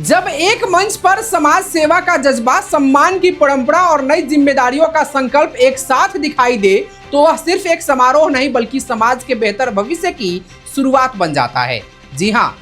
जब एक मंच पर समाज सेवा का जज्बा, सम्मान की परंपरा और नई जिम्मेदारियों का संकल्प एक साथ दिखाई दे तो वह सिर्फ एक समारोह नहीं बल्कि समाज के बेहतर भविष्य की शुरुआत बन जाता है। जी हाँ,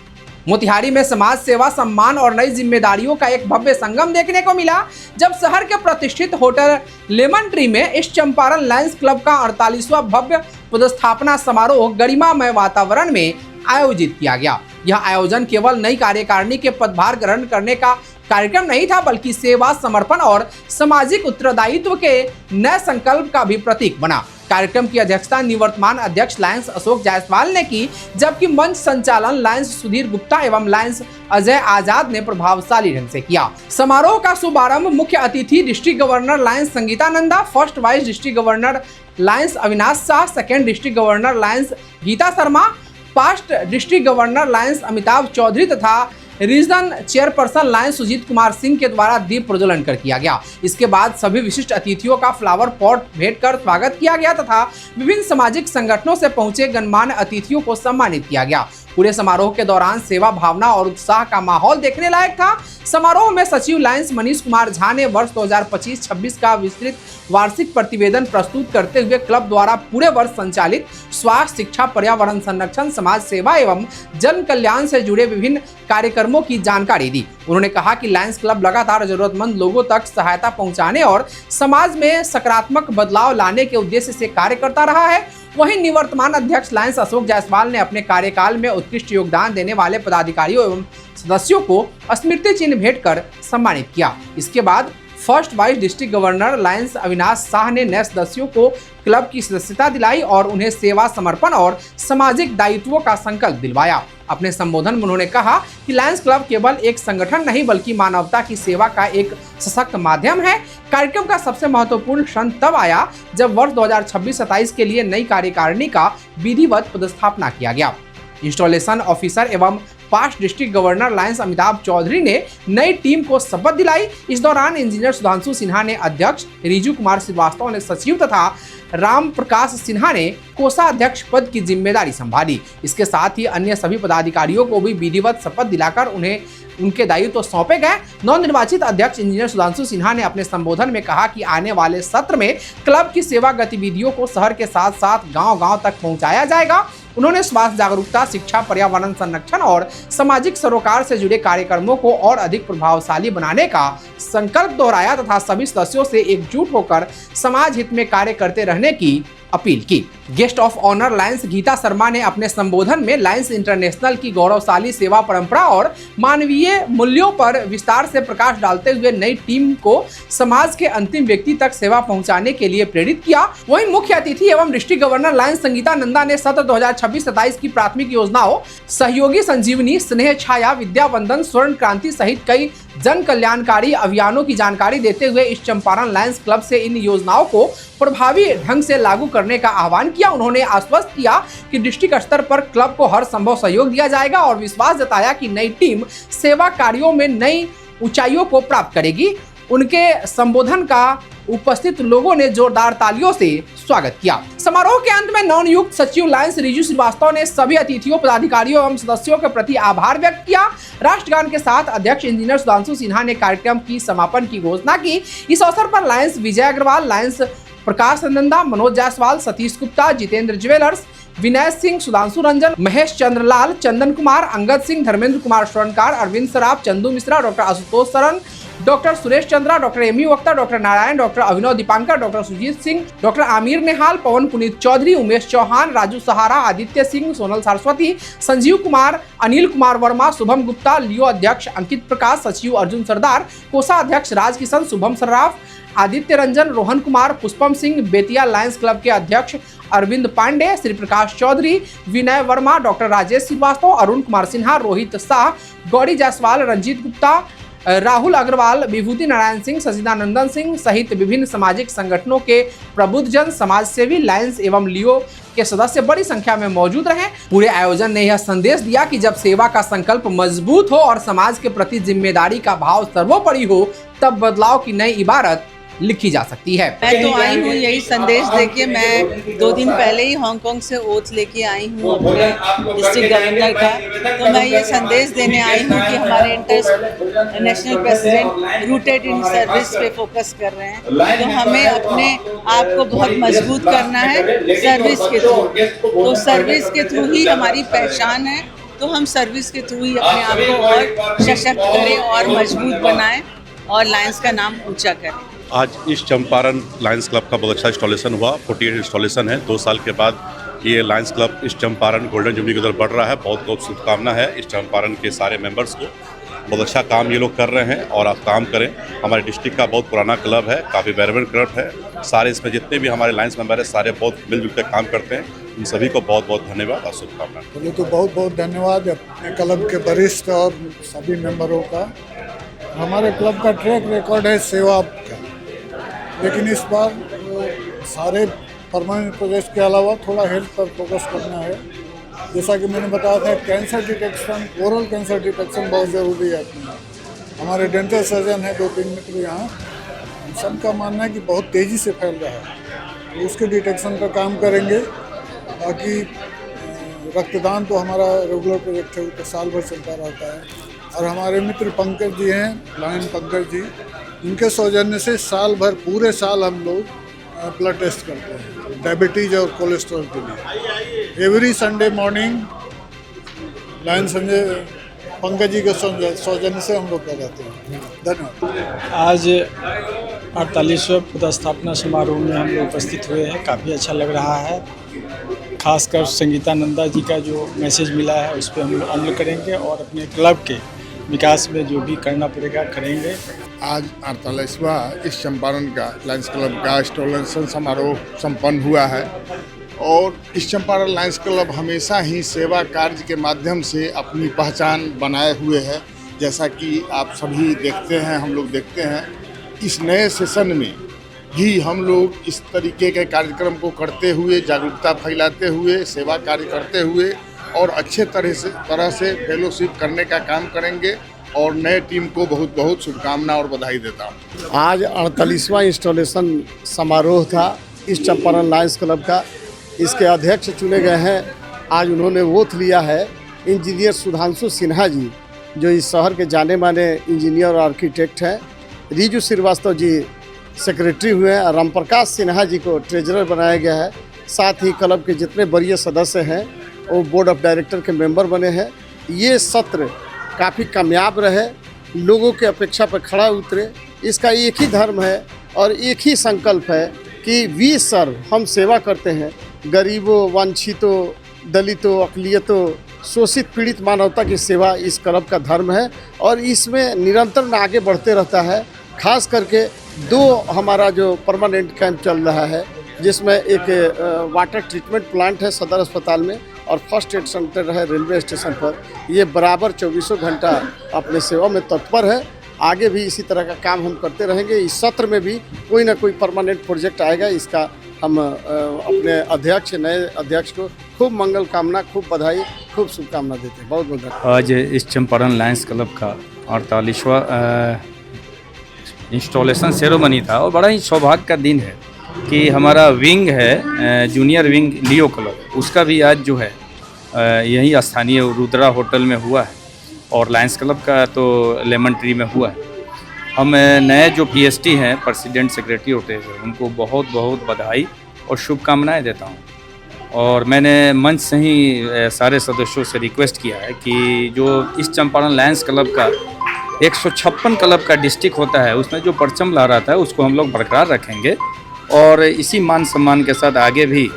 मोतिहारी में समाज सेवा, सम्मान और नई जिम्मेदारियों का एक भव्य संगम देखने को मिला जब शहर के प्रतिष्ठित होटल लेमन ट्री में ईस्ट चंपारण लायंस क्लब का 48वां भव्य पदस्थापना समारोह गरिमामय वातावरण में आयोजित किया गया। यह आयोजन केवल नई कार्यकारिणी के पदभार ग्रहण करने का कार्यक्रम नहीं था बल्कि सेवा, समर्पण और सामाजिक उत्तरदायित्व के नए संकल्प का भी प्रतीक बना। कार्यक्रम की अध्यक्षता निवर्तमान अध्यक्ष लायंस अशोक जायसवाल ने की, जबकि मंच संचालन लायंस सुधीर गुप्ता एवं लायंस अजय आजाद ने प्रभावशाली ढंग से किया। समारोह का शुभारंभ मुख्य अतिथि district governor Lions Sangeeta Nanda, first vice district governor Lions Avinash Shah, second district governor Lions Geeta Sharma, past district governor Lions Amitabh Chaudhary तथा region chairperson Lions Sujit Kumar Singh के द्वारा दीप प्रज्वलन कर किया गया। इसके बाद सभी विशिष्ट अतिथियों का फ्लावर पॉट भेंट कर स्वागत किया गया तथा विभिन्न सामाजिक संगठनों से पहुंचे गणमान्य अतिथियों को सम्मानित किया गया। पूरे समारोह के दौरान सेवा भावना और उत्साह का माहौल देखने लायक था। समारोह में सचिव लायंस मनीष कुमार झा ने वर्ष 2025-26 का विस्तृत वार्षिक प्रतिवेदन प्रस्तुत करते हुए क्लब द्वारा पूरे वर्ष संचालित स्वास्थ्य, शिक्षा, पर्यावरण संरक्षण, समाज सेवा एवं जन कल्याण से जुड़े विभिन्न कार्यक्रमों की जानकारी दी। उन्होंने कहा कि लायंस क्लब लगातार जरूरतमंद लोगों तक सहायता पहुंचाने और समाज में सकारात्मक बदलाव लाने के उद्देश्य से कार्य करता रहा है। वहीं निवर्तमान अध्यक्ष लायंस अशोक जायसवाल ने अपने कार्यकाल में उत्कृष्ट योगदान देने वाले पदाधिकारियों एवं सदस्यों को स्मृति चिन्ह भेंट कर सम्मानित किया। इसके बाद first vice district governor Lions Avinash Shah ने नए सदस्यों को क्लब की सदस्यता दिलाई और उन्हें सेवा, समर्पण और सामाजिक दायित्वों का संकल्प दिलवाया। अपने संबोधन में उन्होंने कहा कि लायंस क्लब केवल एक संगठन नहीं बल्कि मानवता की सेवा का एक सशक्त माध्यम है। कार्यक्रम का सबसे महत्वपूर्ण क्षण तब आया जब वर्ष 2026-27 के लिए नई कार्यकारिणी का विधिवत पदस्थापना किया गया। इंस्टॉलेशन ऑफिसर एवं past district governor Lions Amitabh Chaudhary ने नई टीम को शपथ दिलाई। इस दौरान इंजीनियर सुधांशु सिन्हा ने अध्यक्ष, रिजू कुमार श्रीवास्तव ने सचिव तथा राम प्रकाश सिन्हा ने कोषाध्यक्ष पद की जिम्मेदारी संभाली। इसके साथ ही अन्य सभी पदाधिकारियों को भी विधिवत शपथ दिलाकर उन्हें उनके दायित्व सौंपे गए। नवनिर्वाचित अध्यक्ष इंजीनियर सुधांशु सिन्हा ने अपने संबोधन में कहा कि आने वाले सत्र में क्लब की सेवा गतिविधियों को शहर के साथ साथ गांव-गांव तक पहुंचाया जाएगा। उन्होंने स्वास्थ्य जागरूकता, शिक्षा, पर्यावरण संरक्षण और सामाजिक सरोकार से जुड़े कार्यक्रमों को और अधिक प्रभावशाली बनाने का संकल्प दोहराया तथा सभी सदस्यों से एकजुट होकर समाज हित में कार्य करते रहने की अपील की। Guest of honour lions Geeta Sharma ने अपने संबोधन में लायंस इंटरनेशनल की गौरवशाली सेवा परंपरा और मानवीय मूल्यों पर विस्तार से प्रकाश डालते हुए नई टीम को समाज के अंतिम व्यक्ति तक सेवा पहुंचाने के लिए प्रेरित किया। वहीं मुख्य अतिथि एवं district governor Lions Sangeeta Nanda ने सत्र 2026-27 की प्राथमिक योजनाओं सहयोगी संजीवनी, स्नेह छाया, विद्या वंदन, स्वर्ण क्रांति सहित कई जन कल्याणकारी अभियानों की जानकारी देते हुए इस चंपारण लायंस क्लब से इन योजनाओं को प्रभावी ढंग से लागू करने का आह्वान किया। उन्होंने आश्वस्त किया कि डिस्ट्रिक्ट स्तर पर क्लब को हर संभव सहयोग दिया जाएगा और विश्वास जताया कि नई टीम सेवा कार्यों में नई ऊंचाइयों को प्राप्त करेगी। उनके संबोधन का उपस्थित लोगों ने जोरदार तालियों से स्वागत किया। समारोह के अंत में नवनियुक्त सचिव लायंस रिजू श्रीवास्तव ने सभी अतिथियों, पदाधिकारियों एवं सदस्यों के प्रति आभार व्यक्त किया। राष्ट्रगान के साथ अध्यक्ष इंजीनियर सुधांशु सिन्हा ने कार्यक्रम की समापन की घोषणा की। इस अवसर पर lions Vijay Agarwal, lions Prakash Nanda, Manoj Jaiswal, Satish Gupta, Jitendra jewellers, Vinay Singh, Sudhanshu Ranjan, Mahesh Chandralal, Chandan Kumar, Angad Singh, Dharmendra Kumar Swarnkar, Arvind Saraf, Chandu Mishra, doctor Ashutosh Sharan, doctor Suresh Chandra, doctor Ami Vakta, doctor Narayan, doctor Abhinav Dipankar, doctor Sujit Singh, doctor Aamir Nehal, Pawan Puneet Chaudhary, Umesh Chauhan, Raju Sahara, Aditya Singh, Sonal Saraswati, Sanjeev Kumar, Anil Kumar Verma, Shubham Gupta, लियो अध्यक्ष अंकित प्रकाश, सचिव अर्जुन सरदार, कोषाध्यक्ष राजकिशन, शुभम सर्राफ, आदित्य रंजन, रोहन कुमार, पुष्पम सिंह, बेतिया लायंस क्लब के अध्यक्ष अरविंद पांडे, श्री प्रकाश चौधरी, विनय वर्मा, डॉक्टर राजेश श्रीवास्तव, अरुण कुमार सिन्हा, रोहित शाह, गौरी जायसवाल, रंजीत गुप्ता, राहुल अग्रवाल, विभूति नारायण सिंह, सचिदानंदन सिंह सहित विभिन्न सामाजिक संगठनों के प्रबुद्धजन, समाजसेवी, लायंस एवं लियो के सदस्य बड़ी संख्या में मौजूद रहे। पूरे आयोजन ने यह संदेश दिया कि जब सेवा का संकल्प मजबूत हो और समाज के प्रति जिम्मेदारी का भाव सर्वोपरि हो तब बदलाव की नई इबारत लिखी जा सकती है। मैं तो आई हूँ यही संदेश देके, मैं 2 दिन पहले ही हांगकांग से ओथ लेके आई हूँ अपने डिस्ट्रिक्ट गवर्नर का। तो मैं ये संदेश देने आई हूँ कि हमारे international president rooted in service पे फोकस कर रहे हैं, तो हमें अपने आप को बहुत मजबूत करना है सर्विस के थ्रू। तो सर्विस के थ्रू ही हमारी पहचान है, तो हम सर्विस के थ्रू ही अपने आप को और सशक्त करें और मजबूत बनाएं और लायंस का नाम ऊंचा करें। आज इस चंपारण लायंस क्लब का बहुत अच्छा इंस्टॉलेशन हुआ। 48 इंस्टॉलेशन है। 2 साल के बाद ये लायंस क्लब इस चंपारण गोल्डन जुबली की तरफ बढ़ रहा है। बहुत बहुत शुभकामना है इस चंपारण के सारे मेंबर्स को। बहुत अच्छा काम ये लोग कर रहे हैं और आप काम करें। हमारे डिस्ट्रिक्ट का बहुत पुराना क्लब है, काफ़ी वाइब्रेंट क्लब है। सारे इसमें जितने भी हमारे लायंस मेंबर हैं सारे बहुत मिलजुल कर काम करते हैं। इन सभी को बहुत बहुत धन्यवाद और शुभकामनाएं। चलिए, तो बहुत बहुत धन्यवाद अपने क्लब के वरिष्ठ और सभी मेंबरों का। हमारे क्लब का ट्रैक रिकॉर्ड है सेवा का, लेकिन इस बार सारे परमानेंट प्रोजेक्ट के अलावा थोड़ा हेल्थ पर फोकस करना है। जैसा कि मैंने बताया था, cancer detection, oral cancer detection बहुत ज़रूरी है। हमारे डेंटल सर्जन है 2-3 मित्र यहाँ, सबका मानना है कि बहुत तेज़ी से फैल रहा है, तो उसके डिटेक्शन पर काम करेंगे। बाकी रक्तदान तो हमारा रेगुलर प्रोजेक्ट है, तो साल भर चलता रहता है। और हमारे मित्र पंकज जी हैं, लायन पंकज जी, उनके सौजन्य से साल भर पूरे साल हम लोग ब्लड टेस्ट करते हैं डायबिटीज़ और कोलेस्ट्रॉल के लिए। Every Sunday morning Lion Sanjay Pankaj ji के सौजन्य से हम लोग कराते हैं। धन्यवाद। आज 48वें पदस्थापना समारोह में हम लोग उपस्थित हुए हैं। काफ़ी अच्छा लग रहा है। खासकर संगीता नंदा जी का जो मैसेज मिला है उस पर हम लोग अमल करेंगे और अपने क्लब के विकास में जो भी करना पड़ेगा करेंगे। आज 48वां इस चंपारण का लायंस क्लब का इंस्टॉलेशन समारोह संपन्न हुआ है और इस चंपारण लायंस क्लब हमेशा ही सेवा कार्य के माध्यम से अपनी पहचान बनाए हुए है। जैसा कि आप सभी देखते हैं, हम लोग देखते हैं, इस नए सेशन में भी हम लोग इस तरीके के कार्यक्रम को करते हुए, जागरूकता फैलाते हुए, सेवा कार्य करते हुए और अच्छे तरह से फेलोशिप करने का काम करेंगे और नए टीम को बहुत बहुत शुभकामना और बधाई देता हूँ। आज 48वां इंस्टॉलेशन समारोह था इस चंपारण लायंस क्लब का। इसके अध्यक्ष चुने गए हैं। आज उन्होंने वोट लिया है इंजीनियर सुधांशु सिन्हा जी, जो इस शहर के जाने माने इंजीनियर और आर्किटेक्ट हैं। रिजू श्रीवास्तव जी सेक्रेटरी हुए हैं। रामप्रकाश सिन्हा जी को ट्रेजरर बनाया गया है। साथ ही क्लब के जितने वरीय सदस्य हैं वो बोर्ड ऑफ डायरेक्टर के मेंबर बने हैं। ये सत्र काफ़ी कामयाब रहे, लोगों के अपेक्षा पर खड़ा उतरे। इसका एक ही धर्म है और एक ही संकल्प है कि वी सर्व, हम सेवा करते हैं गरीबों, वंचितों, दलितों, अक़लियतों, शोषित पीड़ित मानवता की सेवा इस क्लब का धर्म है और इसमें निरंतर आगे बढ़ते रहता है। खास करके 2 हमारा जो परमानेंट कैंप चल रहा है, जिसमें एक वाटर ट्रीटमेंट प्लांट है सदर अस्पताल में और फर्स्ट एड सेंटर है रेलवे स्टेशन पर। ये बराबर 24 घंटा अपने सेवा में तत्पर है। आगे भी इसी तरह का काम हम करते रहेंगे। इस सत्र में भी कोई ना कोई परमानेंट प्रोजेक्ट आएगा। इसका हम अपने अध्यक्ष, नए अध्यक्ष को खूब मंगल कामना, खूब बधाई, खूब शुभकामना देते हैं। बहुत बहुत धन्यवाद। आज इस चंपारण लायंस क्लब का 48वां इंस्टॉलेशन सेरेमनी था और बड़ा ही सौभाग्य का दिन है कि हमारा विंग है जूनियर विंग लियो क्लब, उसका भी आज जो है यही स्थानीय रुद्रा होटल में हुआ है और लायंस क्लब का तो लेमन ट्री में हुआ है। हम नए जो पीएसटी हैं, प्रेसिडेंट सेक्रेटरी होते हैं, उनको बहुत बहुत बधाई और शुभकामनाएं देता हूं। और मैंने मंच से ही सारे सदस्यों से रिक्वेस्ट किया है कि जो इस चंपारण लायंस क्लब का 156 क्लब का डिस्ट्रिक्ट होता है, उसमें जो परचम लहराता है उसको हम लोग बरकरार रखेंगे और इसी मान सम्मान के साथ आगे भी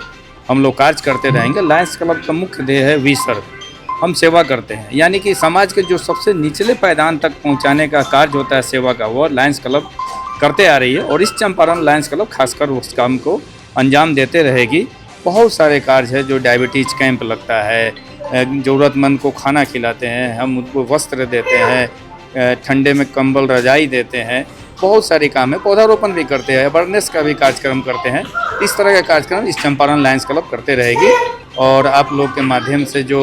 हम लोग कार्य करते रहेंगे। लायंस क्लब का मुख्य ध्येय है वी सर्व, हम सेवा करते हैं, यानी कि समाज के जो सबसे निचले पायदान तक पहुंचाने का कार्य होता है सेवा का, वो लायंस क्लब करते आ रही है और इस चंपारण लायंस क्लब खासकर उस काम को अंजाम देते रहेगी। बहुत सारे कार्य है, जो डायबिटीज़ कैंप लगता है, ज़रूरतमंद को खाना खिलाते हैं, हम उनको वस्त्र देते हैं, ठंडे में कंबल रजाई देते हैं, बहुत सारे काम है, पौधारोपण भी करते हैं, अवेयरनेस का भी कार्यक्रम करते हैं। इस तरह का कार्यक्रम इस चंपारण लायंस क्लब करते रहेगी और आप लोग के माध्यम से जो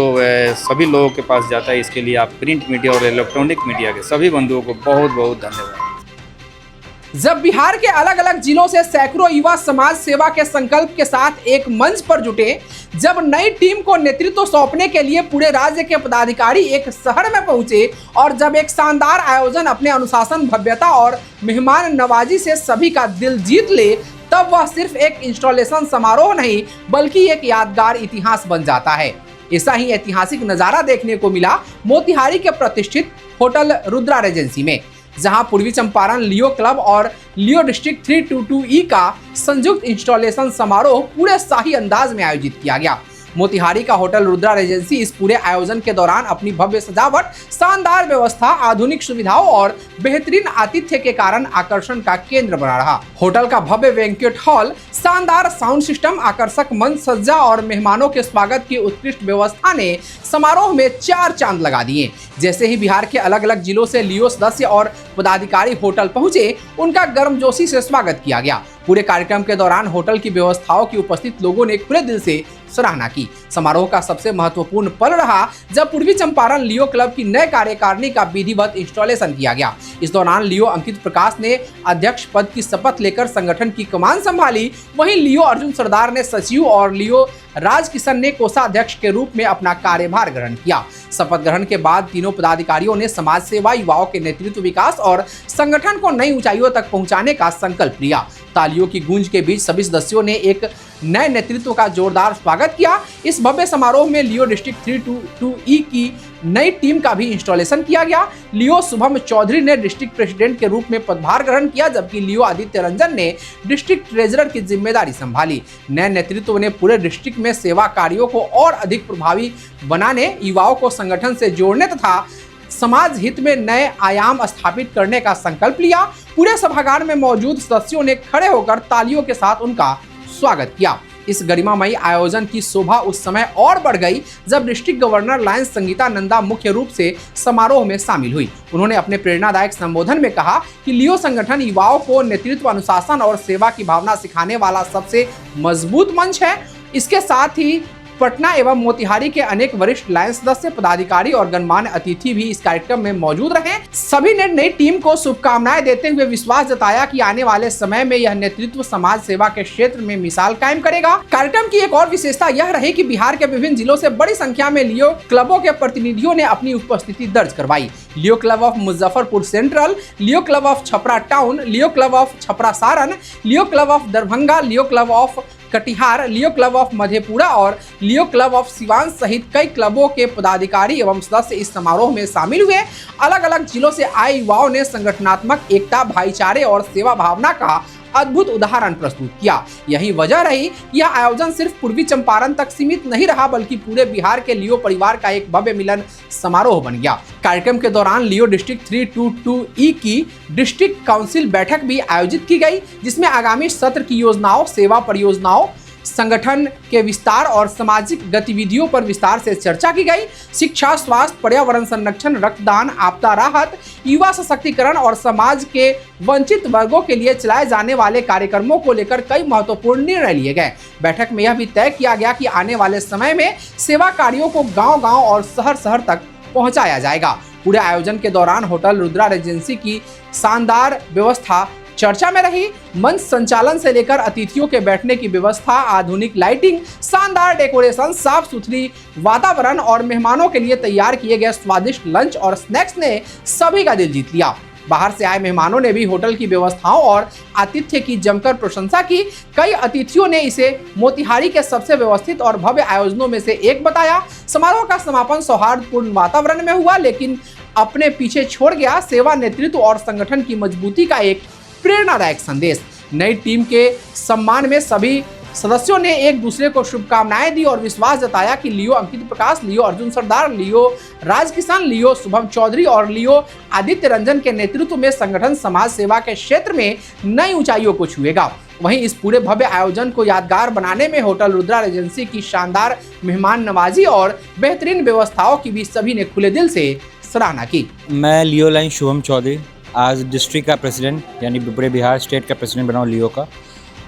सभी लोगों के पास जाता है, इसके लिए आप प्रिंट मीडिया और इलेक्ट्रॉनिक मीडिया के सभी बंधुओं को बहुत बहुत धन्यवाद। जब बिहार के अलग अलग जिलों से सैकड़ों युवा समाज सेवा के संकल्प के साथ एक मंच पर जुटे, जब नई टीम को नेतृत्व सौंपने के लिए पूरे राज्य के पदाधिकारी एक शहर में पहुंचे और जब एक शानदार आयोजन अपने अनुशासन, भव्यता और मेहमान नवाजी से सभी का दिल जीत ले, तब वह सिर्फ एक इंस्टॉलेशन समारोह नहीं बल्कि एक यादगार इतिहास बन जाता है। ऐसा ही ऐतिहासिक नजारा देखने को मिला मोतिहारी के प्रतिष्ठित होटल रुद्रा रेजेंसी में, जहां पूर्वी चंपारण लियो क्लब और लियो डिस्ट्रिक्ट 322E का संयुक्त इंस्टॉलेशन समारोह पूरे शाही अंदाज में आयोजित किया गया। मोतिहारी का होटल रुद्रा रेजेंसी इस पूरे आयोजन के दौरान अपनी भव्य सजावट, शानदार व्यवस्था, आधुनिक सुविधाओं और बेहतरीन आतिथ्य के कारण आकर्षण का केंद्र बना रहा। होटल का भव्य बैंक्वेट हॉल, शानदार साउंड सिस्टम, आकर्षक मंच सज्जा और मेहमानों के स्वागत की उत्कृष्ट व्यवस्था ने समारोह में 4 चांद लगा दिए। जैसे ही बिहार के अलग अलग जिलों से लियो सदस्य और पदाधिकारी होटल पहुंचे, उनका गर्मजोशी से स्वागत किया गया। पूरे कार्यक्रम के दौरान होटल की व्यवस्थाओं की उपस्थित लोगों ने खुले दिल से सराहना की। समारोह का सबसे महत्वपूर्ण पल रहा जब पूर्वी चंपारण लियो क्लब की नए कार्यकारिणी का विधिवत इंस्टॉलेशन किया गया। इस दौरान लियो अंकित प्रकाश ने अध्यक्ष पद की शपथ लेकर संगठन की कमान संभाली, वहीं लियो अर्जुन सरदार ने सचिव और लियो राज किशन ने कोषाध्यक्ष के रूप में अपना कार्यभार ग्रहण किया। शपथ ग्रहण के बाद तीनों पदाधिकारियों ने समाज सेवा, युवाओं के नेतृत्व, विकास और संगठन को नई ऊंचाइयों तक पहुंचाने का संकल्प लिया। तालियों की गूंज के बीच सभी सदस्यों ने एक नए नेतृत्व का जोरदार स्वागत किया। इस भव्य समारोह में लियो डिस्ट्रिक्ट 322E की नई टीम का भी इंस्टॉलेशन किया गया। लियो शुभम चौधरी ने डिस्ट्रिक्ट प्रेसिडेंट के रूप में पदभार ग्रहण किया, जबकि लियो आदित्य रंजन ने डिस्ट्रिक्ट ट्रेजरर की जिम्मेदारी संभाली। नए नेतृत्व ने पूरे डिस्ट्रिक्ट में सेवा कार्यों को और अधिक प्रभावी बनाने, युवाओं को संगठन से जोड़ने तथा समाज हित में नए आयाम स्थापित करने का संकल्प लिया। पूरे सभागार में मौजूद सदस्यों ने खड़े होकर तालियों के साथ उनका स्वागत किया। इस गरिमामयी आयोजन की शोभा उस समय और बढ़ गई जब district governor Lions Sangeeta Nanda मुख्य रूप से समारोह में शामिल हुई। उन्होंने अपने प्रेरणादायक संबोधन में कहा कि लियो संगठन युवाओं को नेतृत्व, अनुशासन और सेवा की भावना सिखाने वाला सबसे मजबूत मंच है। इसके साथ ही पटना एवं मोतिहारी के अनेक वरिष्ठ लायंस सदस्य, पदाधिकारी और गणमान्य अतिथि भी इस कार्यक्रम में मौजूद रहे। सभी ने नई टीम को शुभकामनाएं देते हुए विश्वास जताया कि आने वाले समय में यह नेतृत्व समाज सेवा के क्षेत्र में मिसाल कायम करेगा। कार्यक्रम की एक और विशेषता यह रही कि बिहार के विभिन्न जिलों से बड़ी संख्या में लियो क्लबों के प्रतिनिधियों ने अपनी उपस्थिति दर्ज करवाई। Leo Club of Muzaffarpur central, Leo Club of Chhapra town, Leo Club of Chhapra Saran, Leo Club of Darbhanga, Leo Club of Katihar, Leo Club of Madhepura और लियो क्लब ऑफ सिवान सहित कई क्लबों के पदाधिकारी एवं सदस्य इस समारोह में शामिल हुए। अलग अलग जिलों से आए युवाओं ने संगठनात्मक एकता, भाईचारे और सेवा भावना का अद्भुत उदाहरण प्रस्तुत किया। यही वजह रही यह आयोजन सिर्फ पूर्वी चंपारण तक सीमित नहीं रहा बल्कि पूरे बिहार के लियो परिवार का एक भव्य मिलन समारोह बन गया। कार्यक्रम के दौरान लियो डिस्ट्रिक्ट 322E की डिस्ट्रिक्ट काउंसिल बैठक भी आयोजित की गई, जिसमें आगामी सत्र की योजनाओं, सेवा परियोजनाओं, संगठन के विस्तार और सामाजिक गतिविधियों पर विस्तार से चर्चा की गई। शिक्षा, स्वास्थ्य, पर्यावरण संरक्षण, रक्तदान, आपदा राहत, युवा सशक्तिकरण और समाज के वंचित वर्गों के लिए चलाए जाने वाले कार्यक्रमों को लेकर कई महत्वपूर्ण निर्णय लिए गए। बैठक में यह भी तय किया गया कि आने वाले समय में सेवा कार्यों को गांव-गांव और शहर-शहर तक पहुंचाया जाएगा। पूरे आयोजन के दौरान होटल रुद्रा रेजेंसी की शानदार व्यवस्था चर्चा में रही। मंच संचालन से लेकर अतिथियों के बैठने की व्यवस्था, आधुनिक लाइटिंग, शानदार डेकोरेशन, साफ सुथरी वातावरण और मेहमानों के लिए तैयार किए गए स्वादिष्ट लंच और स्नैक्स ने सभी का दिल जीत लिया। बाहर से आए मेहमानों ने भी होटल की व्यवस्थाओं और आतिथ्य की जमकर प्रशंसा की। कई अतिथियों ने इसे मोतिहारी के सबसे व्यवस्थित और भव्य आयोजनों में से एक बताया। समारोह का समापन सौहार्दपूर्ण वातावरण में हुआ, लेकिन अपने पीछे छोड़ गया सेवा, नेतृत्व और संगठन की मजबूती का एक प्रेरणादायक संदेश। नई टीम के सम्मान में सभी सदस्यों ने एक दूसरे को शुभकामनाएं दी और विश्वास जताया कि लियो अंकित प्रकाश, लियो अर्जुन सरदार, लियो राज किशन, लियो शुभम चौधरी और लियो आदित्य रंजन के नेतृत्व में संगठन समाज सेवा के क्षेत्र में नई ऊंचाइयों को छुएगा। वहीं इस पूरे भव्य आयोजन को यादगार बनाने में होटल रुद्रा रेजेंसी की शानदार मेहमान नवाजी और बेहतरीन व्यवस्थाओं की भी सभी ने खुले दिल से सराहना की। मैं लियो लाइन शुभम चौधरी आज डिस्ट्रिक्ट का प्रेसिडेंट यानी पूरे बिहार स्टेट का प्रेसिडेंट बना हूँ लियो का,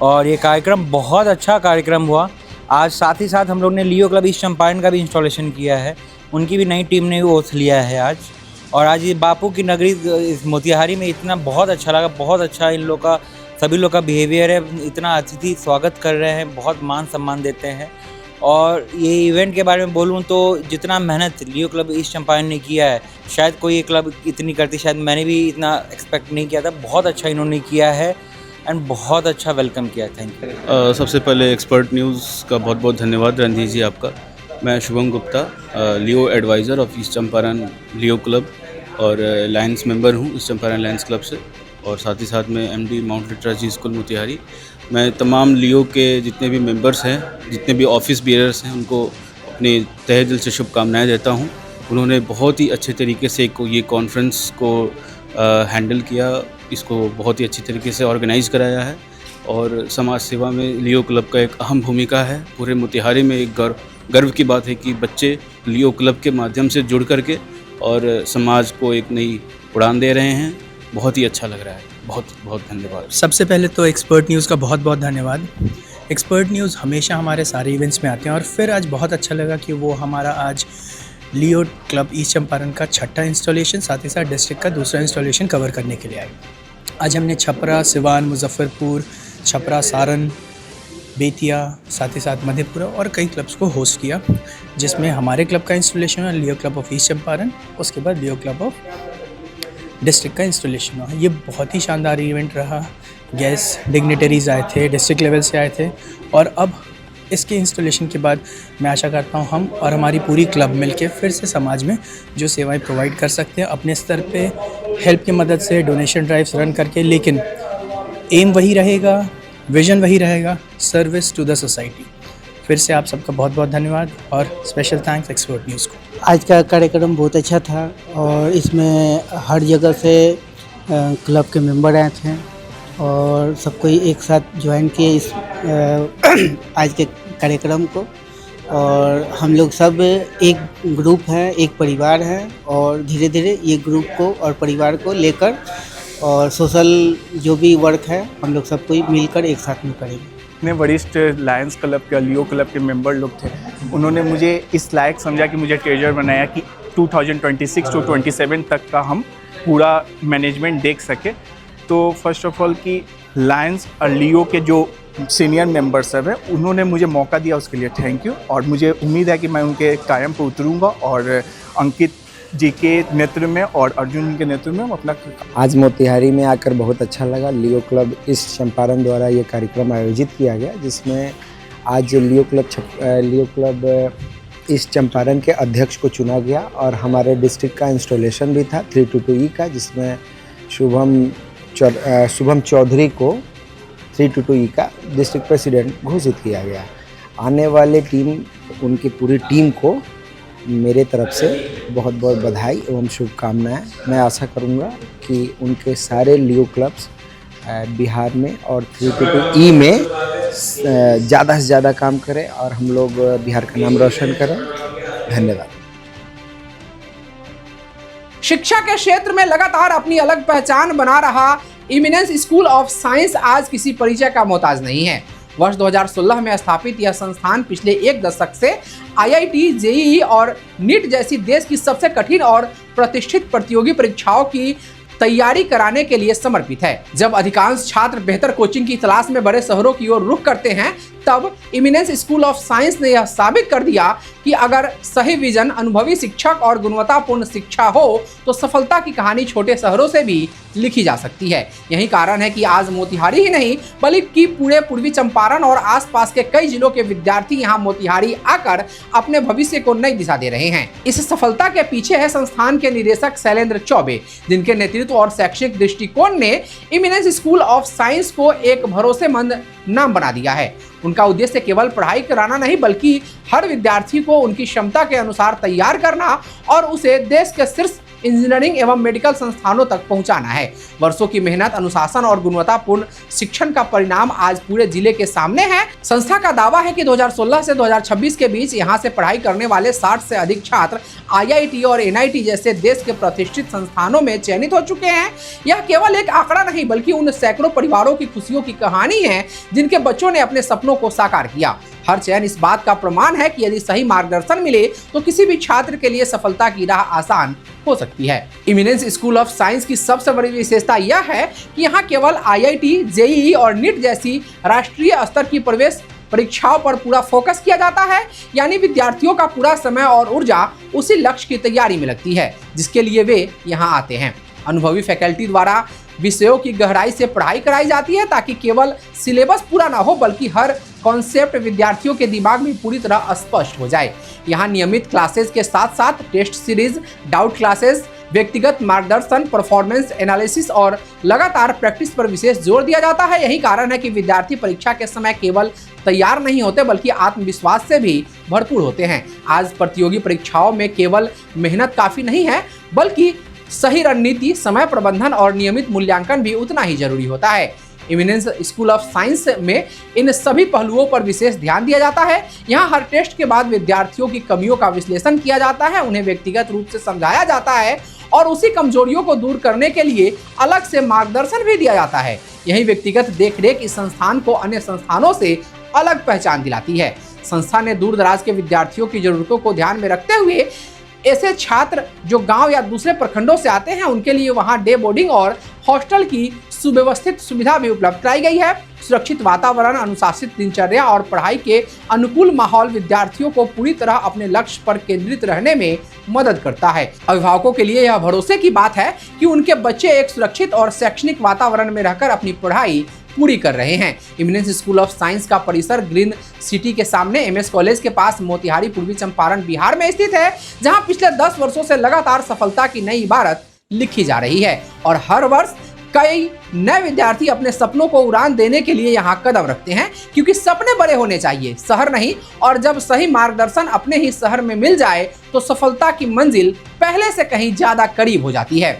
और ये कार्यक्रम बहुत अच्छा कार्यक्रम हुआ। आज साथ ही साथ हम लोग ने लियो क्लब ईस्ट चंपारण का भी इंस्टॉलेशन किया है, उनकी भी नई टीम ने ओथ लिया है आज, और आज ये बापू की नगरी इस मोतिहारी में इतना बहुत अच्छा लगा, बहुत अच्छा इन लोग का सभी लोग का बिहेवियर है, इतना अतिथि स्वागत कर रहे हैं, बहुत मान सम्मान देते हैं। और ये इवेंट के बारे में बोलूँ तो जितना मेहनत लियो क्लब ईस्ट चंपारण ने किया है, शायद कोई एक क्लब इतनी करती, शायद मैंने भी इतना एक्सपेक्ट नहीं किया था। बहुत अच्छा इन्होंने किया है एंड बहुत अच्छा वेलकम किया। Thank you. सबसे पहले एक्सपर्ट न्यूज़ का बहुत बहुत धन्यवाद रणधीर जी आपका। मैं Shubham Gupta, Leo advisor of East Champaran Leo Club और लायंस मेंबर हूँ ईस्ट चंपारण लायंस क्लब से, और साथ ही साथ में MD Mount Literacy School Motihari. मैं तमाम लियो के जितने भी मेंबर्स हैं, जितने भी ऑफिस बियरर्स हैं, उनको अपने तहे दिल से शुभकामनाएं देता हूं। उन्होंने बहुत ही अच्छे तरीके से ये कॉन्फ्रेंस को हैंडल किया, इसको बहुत ही अच्छी तरीके से ऑर्गेनाइज़ कराया है और समाज सेवा में लियो क्लब का एक अहम भूमिका है। पूरे मोतिहारी में एक गर्व की बात है कि बच्चे लियो क्लब के माध्यम से जुड़ करके और समाज को एक नई उड़ान दे रहे हैं। बहुत ही अच्छा लग रहा है। बहुत बहुत धन्यवाद। सबसे पहले तो एक्सपर्ट न्यूज़ का बहुत बहुत धन्यवाद। एक्सपर्ट न्यूज़ हमेशा हमारे सारे इवेंट्स में आते हैं और फिर आज बहुत अच्छा लगा कि वो हमारा आज लियो क्लब ईस्ट चंपारण का 6ठा इंस्टॉलेशन, साथ ही साथ डिस्ट्रिक्ट का दूसरा इंस्टॉलेशन कवर करने के लिए आए। आज हमने छपरा, सिवान, मुजफ्फरपुर, छपरा, सारण, बेतिया, साथ ही साथ मधेपुरा और कई क्लब्स को होस्ट किया, जिसमें हमारे क्लब का इंस्टॉलेशन है लियो क्लब ऑफ ईस्ट चंपारण, उसके बाद लियो क्लब ऑफ डिस्ट्रिक्ट का इंस्टॉलेशन हुआ। ये बहुत ही शानदार इवेंट रहा। गेस्ट डिग्निटरीज आए थे, डिस्ट्रिक्ट लेवल से आए थे और अब इसके इंस्टॉलेशन के बाद मैं आशा करता हूँ हम और हमारी पूरी क्लब मिलके फिर से समाज में जो सेवाएं प्रोवाइड कर सकते हैं अपने स्तर पे, हेल्प की मदद से, डोनेशन ड्राइव्स रन करके, लेकिन एम वही रहेगा, विजन वही रहेगा, सर्विस टू द सोसाइटी। फिर से आप सबका बहुत बहुत धन्यवाद और स्पेशल थैंक्स एक्सपर्ट न्यूज़ को। आज का कार्यक्रम बहुत अच्छा था और इसमें हर जगह से क्लब के मेंबर आए थे और सबको एक साथ ज्वाइन किए इस आज के कार्यक्रम को। और हम लोग सब एक ग्रुप हैं, एक परिवार है और धीरे धीरे ये ग्रुप को और परिवार को लेकर और सोशल जो भी वर्क है हम लोग सब कोई मिलकर एक साथ में करेंगे। इतने वरिष्ठ लायंस क्लब के, लियो क्लब के मेंबर लोग थे, उन्होंने मुझे इस लायक समझा कि मुझे ट्रेजर बनाया कि 2026 to 27 तक का हम पूरा मैनेजमेंट देख सके। तो फर्स्ट ऑफ ऑल कि लायंस और लियो के जो सीनियर मेंबर सब हैं उन्होंने मुझे मौका दिया, उसके लिए थैंक यू। और मुझे उम्मीद है कि मैं उनके कायम पर उतरूँगा और अंकित जी के नेतृत्व में और अर्जुन के नेतृत्व में हम अपना। आज मोतिहारी में आकर बहुत अच्छा लगा। लियो क्लब ईस्ट चंपारण द्वारा ये कार्यक्रम आयोजित किया गया, जिसमें आज लियो क्लब ईस्ट चंपारण के अध्यक्ष को चुना गया और हमारे डिस्ट्रिक्ट का इंस्टॉलेशन भी था 322E का, जिसमें शुभम चौधरी को 322E का डिस्ट्रिक्ट प्रेसिडेंट घोषित किया गया। आने वाले उनकी पूरी टीम को मेरे तरफ से बहुत बहुत बधाई एवं शुभकामनाएं। मैं आशा करूंगा कि उनके सारे लियो क्लब्स बिहार में और 322E में ज़्यादा से ज़्यादा काम करें और हम लोग बिहार का नाम रोशन करें। धन्यवाद। शिक्षा के क्षेत्र में लगातार अपनी अलग पहचान बना रहा इमिनेंस स्कूल ऑफ साइंस आज किसी परिचय का मोहताज नहीं है। वर्ष 2016 में स्थापित यह संस्थान पिछले एक दशक से IIT, JEE और नीट जैसी देश की सबसे कठिन और प्रतिष्ठित प्रतियोगी परीक्षाओं की तैयारी कराने के लिए समर्पित है। जब अधिकांश छात्र बेहतर कोचिंग की तलाश में बड़े शहरों की ओर रुख करते हैं, तब इमिनेंस स्कूल ऑफ साइंस ने यह साबित कर दिया कि अगर सही विजन, अनुभवी शिक्षक और गुणवत्तापूर्ण शिक्षा हो तो सफलता की कहानी छोटे शहरों से भी लिखी जा सकती है। यही कारण है कि आज मोतिहारी ही नहीं बल्कि पूरे पूर्वी चंपारण और आसपास के कई जिलों के विद्यार्थी यहाँ मोतिहारी आकर अपने भविष्य को नई दिशा दे रहे हैं। इस सफलता के पीछे है संस्थान के निदेशक शैलेंद्र चौबे, जिनके नेतृत्व और शैक्षिक दृष्टिकोण ने इमिनेंस स्कूल ऑफ साइंस को एक भरोसेमंद नाम बना दिया है। उनका उद्देश्य केवल पढ़ाई कराना नहीं बल्कि हर विद्यार्थी को उनकी क्षमता के अनुसार तैयार करना और उसे देश के शीर्ष इंजीनियरिंग एवं मेडिकल संस्थानों तक पहुंचाना है। वर्षों की मेहनत, अनुशासन और गुणवत्तापूर्ण शिक्षण का परिणाम आज पूरे जिले के सामने है। संस्था का दावा है कि 2016 से 2026 के बीच यहां से पढ़ाई करने वाले 60 से अधिक छात्र IIT और NIT जैसे देश के प्रतिष्ठित संस्थानों में चयनित हो चुके हैं। यह केवल एक आंकड़ा नहीं बल्कि उन सैकड़ों परिवारों की खुशियों की कहानी है जिनके बच्चों ने अपने सपनों को साकार किया। हर चयन इस बात का प्रमाण है कि यदि सही मार्गदर्शन मिले तो किसी भी छात्र के लिए सफलता की राह आसान हो सकती है। इमिनेंस स्कूल ऑफ साइंस की सबसे बड़ी विशेषता यह है कि यहाँ केवल IIT, JEE और नीट जैसी राष्ट्रीय स्तर की प्रवेश परीक्षाओं पर पूरा फोकस किया जाता है, यानी विद्यार्थियों का पूरा समय और ऊर्जा उसी लक्ष्य की तैयारी में लगती है जिसके लिए वे यहाँ आते हैं। अनुभवी फैकल्टी द्वारा विषयों की गहराई से पढ़ाई कराई जाती है ताकि केवल सिलेबस पूरा ना हो बल्कि हर कॉन्सेप्ट विद्यार्थियों के दिमाग में पूरी तरह स्पष्ट हो जाए। यहाँ नियमित क्लासेस के साथ साथ टेस्ट सीरीज, डाउट क्लासेस, व्यक्तिगत मार्गदर्शन, परफॉर्मेंस एनालिसिस और लगातार प्रैक्टिस पर विशेष जोर दिया जाता है। यही कारण है कि विद्यार्थी परीक्षा के समय केवल तैयार नहीं होते बल्कि आत्मविश्वास से भी भरपूर होते हैं। आज प्रतियोगी परीक्षाओं में केवल मेहनत काफ़ी नहीं है बल्कि सही रणनीति, समय प्रबंधन और नियमित मूल्यांकन भी उतना ही जरूरी होता है। इमिनेंस स्कूल ऑफ साइंस में इन सभी पहलुओं पर विशेष ध्यान दिया जाता है। यहाँ हर टेस्ट के बाद विद्यार्थियों की कमियों का विश्लेषण किया जाता है, उन्हें व्यक्तिगत रूप से समझाया जाता है और उसी कमजोरियों को दूर करने के लिए अलग से मार्गदर्शन भी दिया जाता है। यही व्यक्तिगत देखरेख इस संस्थान को अन्य संस्थानों से अलग पहचान दिलाती है। संस्था ने दूर दराज के विद्यार्थियों की जरूरतों को ध्यान में रखते हुए ऐसे छात्र जो गांव या दूसरे प्रखंडों से आते हैं उनके लिए वहां डे बोर्डिंग और हॉस्टल की सुव्यवस्थित सुविधा भी उपलब्ध कराई गई है। सुरक्षित वातावरण, अनुशासित दिनचर्या और पढ़ाई के अनुकूल माहौल विद्यार्थियों को पूरी तरह अपने लक्ष्य पर केंद्रित रहने में मदद करता है। अभिभावकों के लिए यह भरोसे की बात है कि उनके बच्चे एक सुरक्षित और शैक्षणिक वातावरण में रहकर अपनी पढ़ाई पूरी कर रहे हैं। इमिनेंस स्कूल ऑफ साइंस का परिसर ग्रीन सिटी के सामने MS कॉलेज के पास मोतिहारी, पूर्वी चंपारण, बिहार में स्थित है, जहां पिछले 10 वर्षों से लगातार सफलता की नई इबारत लिखी जा रही है और हर वर्ष कई नए विद्यार्थी अपने सपनों को उड़ान देने के लिए यहाँ कदम रखते हैं, क्योंकि सपने बड़े होने चाहिए, शहर नहीं। और जब सही मार्गदर्शन अपने ही शहर में मिल जाए तो सफलता की मंजिल पहले से कहीं ज्यादा करीब हो जाती है।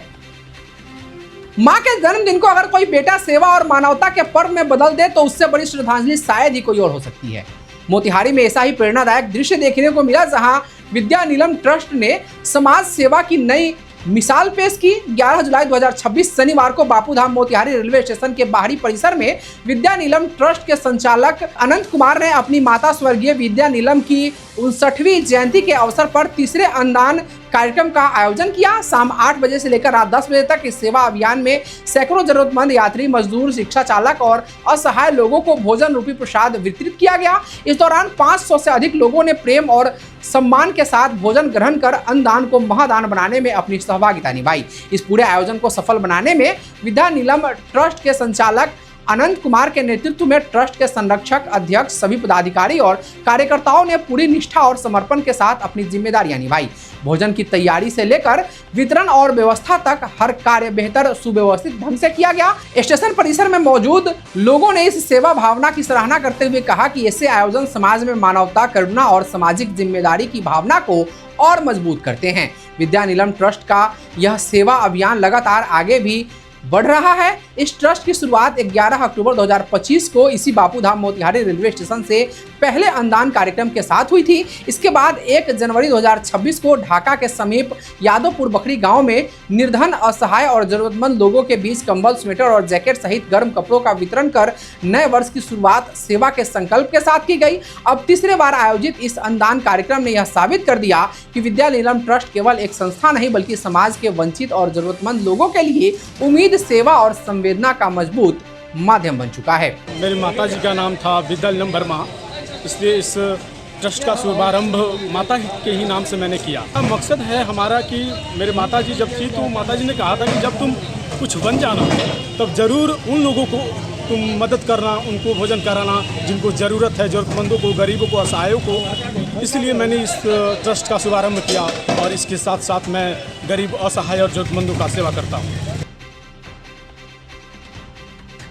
माँ के जन्मदिन को अगर कोई बेटा सेवा और मानवता के पर्व में बदल दे तो उससे बड़ी श्रद्धांजलि शायद ही कोई और हो सकती है। मोतिहारी में ऐसा ही प्रेरणादायक दृश्य देखने को मिला जहां विद्या नीलम ट्रस्ट ने समाज सेवा की नई मिसाल पेश की। 11 जुलाई 2026 शनिवार को बापूधाम मोतिहारी रेलवे स्टेशन के बाहरी परिसर में विद्या नीलम ट्रस्ट के संचालक अनंत कुमार ने अपनी माता स्वर्गीय विद्या नीलम की 59वीं जयंती के अवसर पर तीसरे अन्नदान कार्यक्रम का आयोजन किया। शाम 8 बजे से लेकर रात 10 बजे तक इस सेवा अभियान में सैकड़ों जरूरतमंद यात्री, मजदूर, शिक्षा चालक और असहाय लोगों को भोजन रूपी प्रसाद वितरित किया गया। इस दौरान 500 से अधिक लोगों ने प्रेम और सम्मान के साथ भोजन ग्रहण कर अन्नदान को महादान बनाने में अपनी सहभागिता निभाई। इस पूरे आयोजन को सफल बनाने में विद्या नीलम ट्रस्ट के संचालक अनंत कुमार के नेतृत्व में ट्रस्ट के संरक्षक, अध्यक्ष, सभी पदाधिकारी और कार्यकर्ताओं ने पूरी निष्ठा और समर्पण के साथ अपनी जिम्मेदारियां निभाई। भोजन की तैयारी से लेकर वितरण और व्यवस्था तक हर कार्य बेहतर सुव्यवस्थित ढंग से किया गया। स्टेशन परिसर में मौजूद लोगों ने इस सेवा भावना की सराहना करते हुए कहा कि ऐसे आयोजन समाज में मानवता, करुणा और सामाजिक जिम्मेदारी की भावना को और मजबूत करते हैं। विद्या नीलम ट्रस्ट का यह सेवा अभियान लगातार आगे भी बढ़ रहा है। इस ट्रस्ट की शुरुआत 11 अक्टूबर 2025 को इसी बापूधाम मोतिहारी रेलवे स्टेशन से पहले अन्नदान कार्यक्रम के साथ हुई थी। इसके बाद 1 जनवरी 2026 को ढाका के समीप यादवपुर बखरी गांव में निर्धन, असहाय और जरूरतमंद लोगों के बीच कंबल, स्वेटर और जैकेट सहित गर्म कपड़ों का वितरण कर नए वर्ष की शुरुआत सेवा के संकल्प के साथ की गई। अब तीसरे बार आयोजित इस अन्नदान कार्यक्रम ने यह साबित कर दिया कि विद्या नीलम ट्रस्ट केवल एक संस्था नहीं बल्कि समाज के वंचित और जरूरतमंद लोगों के लिए उम्मीद, सेवा और संवेदना का मजबूत माध्यम बन चुका है। मेरी माताजी का नाम था विद्या नीलम वर्मा, इसलिए इस ट्रस्ट का शुभारंभ माता के ही नाम से मैंने किया। मकसद है हमारा कि मेरे माताजी जब थी तो माताजी ने कहा था कि जब तुम कुछ बन जाना तब ज़रूर उन लोगों को तुम मदद करना, उनको भोजन कराना जिनको ज़रूरत है, ज़रूरतमंदों को, गरीबों को, असहायों को। इसलिए मैंने इस ट्रस्ट का शुभारंभ किया और इसके साथ साथ मैं गरीब, असहाय और ज़रूरतमंदों का सेवा करता हूँ।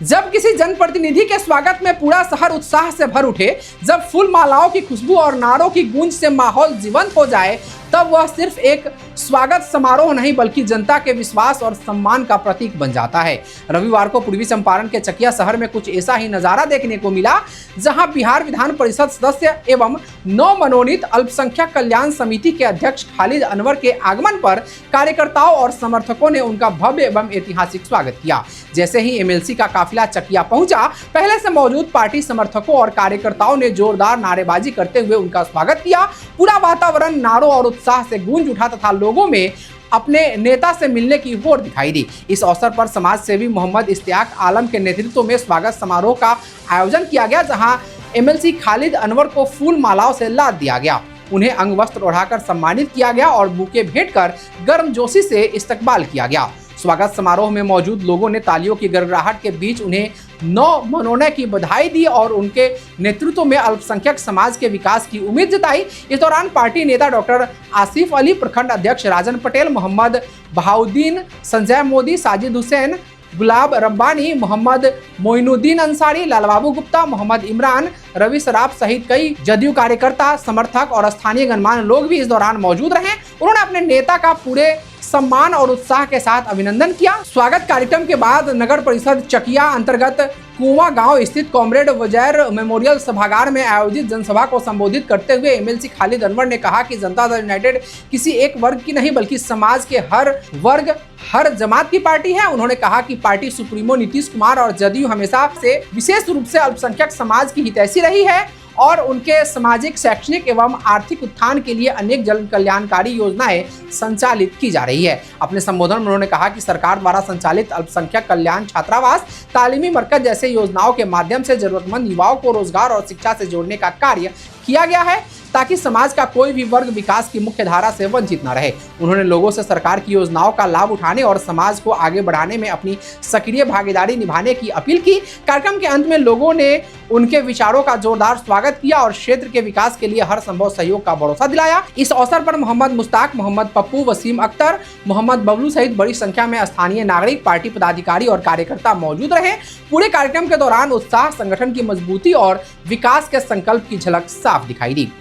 जब किसी जनप्रतिनिधि के स्वागत में पूरा शहर उत्साह से भर उठे, जब फूल मालाओं की खुशबू और नारों की गूंज से माहौल जीवंत हो जाए, तब वह सिर्फ एक स्वागत समारोह नहीं बल्कि जनता के विश्वास और सम्मान का प्रतीक बन जाता है। रविवार को पूर्वी चंपारण के चकिया शहर में कुछ ऐसा ही नजारा देखने को मिला, जहां बिहार विधान परिषद सदस्य एवं नवमनोनीत अल्पसंख्यक कल्याण समिति के अध्यक्ष खालिद अनवर के आगमन पर कार्यकर्ताओं और समर्थकों ने उनका भव्य एवं ऐतिहासिक स्वागत किया। जैसे ही एमएलसी का काफिला चकिया पहुंचा, पहले से मौजूद पार्टी समर्थकों और कार्यकर्ताओं ने जोरदार नारेबाजी करते हुए उनका स्वागत किया। पूरा वातावरण नारों और उत्साह से गूंज उठा तथा लोगों में अपने नेता से मिलने की होड़ दिखाई दी। इस अवसर पर समाज सेवी मोहम्मद इश्तियाक आलम के नेतृत्व में स्वागत समारोह का आयोजन किया गया, जहां एमएलसी खालिद अनवर को फूल मालाओं से लाद दिया गया। उन्हें अंग वस्त्र ओढ़ाकर सम्मानित किया गया और बुके भेंट कर गर्मजोशी से इस्तकबाल किया गया। स्वागत समारोह में मौजूद लोगों ने तालियों की गड़गड़ाहट के बीच उन्हें नव मनोनय की बधाई दी और उनके नेतृत्व में अल्पसंख्यक समाज के विकास की उम्मीद जताई। इस दौरान पार्टी नेता डॉक्टर आसिफ अली, प्रखंड अध्यक्ष राजन पटेल, मोहम्मद बहाउद्दीन, संजय मोदी, साजिद हुसैन, गुलाब रब्बानी, मोहम्मद मोइनुद्दीन अंसारी, लालबाबू गुप्ता, मोहम्मद इमरान, रवि सराफ सहित कई जदयू कार्यकर्ता, समर्थक और स्थानीय गणमान्य लोग भी इस दौरान मौजूद रहे। उन्होंने अपने नेता का पूरे सम्मान और उत्साह के साथ अभिनंदन किया। स्वागत कार्यक्रम के बाद नगर परिषद चकिया अंतर्गत कुआं गांव स्थित कॉमरेड वजैर मेमोरियल सभागार में आयोजित जनसभा को संबोधित करते हुए एमएलसी खालिद अनवर ने कहा कि जनता दल यूनाइटेड किसी एक वर्ग की नहीं बल्कि समाज के हर वर्ग, हर जमात की पार्टी है। उन्होंने कहा कि पार्टी सुप्रीमो नीतीश कुमार और जदयू हमेशा से विशेष रूप से अल्पसंख्यक समाज की हितैषी रही है और उनके सामाजिक, शैक्षणिक एवं आर्थिक उत्थान के लिए अनेक जन कल्याणकारी योजनाएं संचालित की जा रही है। अपने संबोधन में उन्होंने कहा कि सरकार द्वारा संचालित अल्पसंख्यक कल्याण छात्रावास, तालीमी मरकज जैसे योजनाओं के माध्यम से जरूरतमंद युवाओं को रोजगार और शिक्षा से जोड़ने का कार्य किया गया है ताकि समाज का कोई भी वर्ग विकास की मुख्य धारा से वंचित न रहे। उन्होंने लोगों से सरकार की योजनाओं का लाभ उठाने और समाज को आगे बढ़ाने में अपनी सक्रिय भागीदारी निभाने की अपील की। कार्यक्रम के अंत में लोगों ने उनके विचारों का जोरदार स्वागत किया और क्षेत्र के विकास के लिए हर संभव सहयोग का भरोसा दिलाया। इस अवसर पर मोहम्मद मुश्ताक, मोहम्मद पप्पू, वसीम अख्तर, मोहम्मद बबलू सहित बड़ी संख्या में स्थानीय नागरिक, पार्टी पदाधिकारी और कार्यकर्ता मौजूद रहे। पूरे कार्यक्रम के दौरान उत्साह, संगठन की मजबूती और विकास के संकल्प की झलक साफ दिखाई दी।